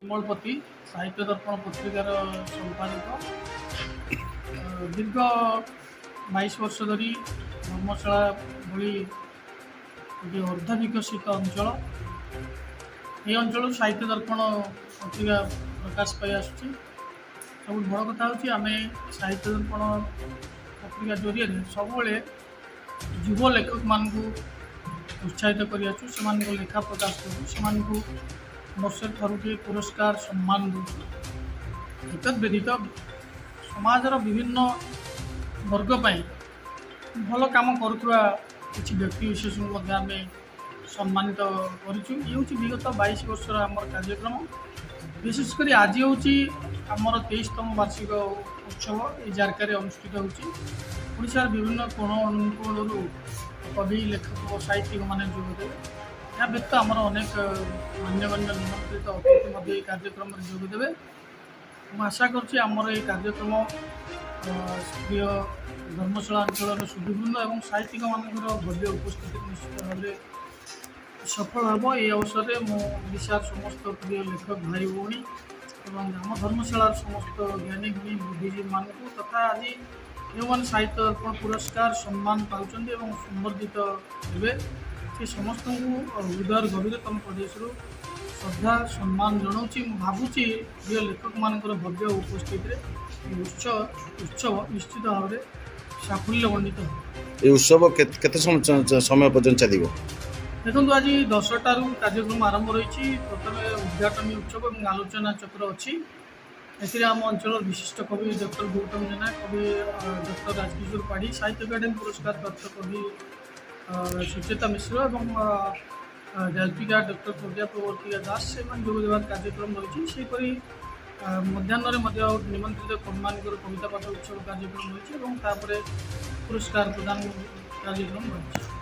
कमलपति साहित्य दर्पण पत्रिकार संपादक दीर्घ 22 वर्ष धरी धर्मशाला भली गोटे अर्धविकसित अंचल ये अंचल साहित्य दर्पण पत्रिका प्रकाश पाई आसुची। सब बड़ कथा हूँ आम साहित्य दर्पण पत्रिका जरिए सबुले युव लेखक मान उत्साहित कर लेखा प्रकाश करूँ वर्ष थरुटे पुरस्कार सम्मान दूत व्यतीत समाजर विभिन्न वर्ग भल काम करुवा किसी व्यक्ति विशेष आम सम्मानित करूँ। विगत 22 वर्ष आम कार्यक्रम विशेषकर आज हूँ आमर 23तम वार्षिक उत्सव ये जारकार अनुष्ठित होशार विभिन्न कोण अनुकोणु कवि लेखक साहित्यिक मैंने जोगदे। या व्यतीत आमर अनेक मान्यगण्य निमंत्रित अतिथि कार्यक्रम जोगदे। आशा करुँच आमर ये कार्यक्रम प्रिय धर्मशाला अंचल सुदीवृंद और साहित्यिक मानकर भव्य उपस्थिति निश्चित भाव सफल हम। ये अवसर में ओडार समस्त प्रिय लेखक भाई भौणी और आम धर्मशाला समस्त ज्ञानी गुणी बुद्धिजीवी मान तथा आज जो साहित्य दर्पण पुरस्कार सम्मान पाँच संबर्धित हे से समस्त हृदय गभीरतम प्रदेश श्रद्धा सम्मान जनाऊँगी। भावुची प्रिय लेखक मान भव्य उपस्थित उत्सव निश्चित भाव में साफल्यमंडित हो। उत्सव केते समय पर्यंत चलो देखो आज 10टारू कार्यक्रम आरंभ रही। प्रथम उद्घाटनी उत्सव और आलोचना चक्र अच्छी। एथिरे आम अंचल विशिष्ट कवि डॉक्टर गौतम जेना, कवि डॉक्टर राजकिशोर पाढ़ी, साहित्य अकादेमी पुरस्कार प्राप्त कवि सुचेता मिश्र और गाल्पिका डॉक्टर प्रज्ञा प्रवर्तिका दास से जोगदेवार कार्यक्रम रही। सेपरी मध्याह्न निमंत्रित कवि कविता पाठ उत्सव कार्यक्रम रही। पुरस्कार प्रदान कार्यक्रम रही।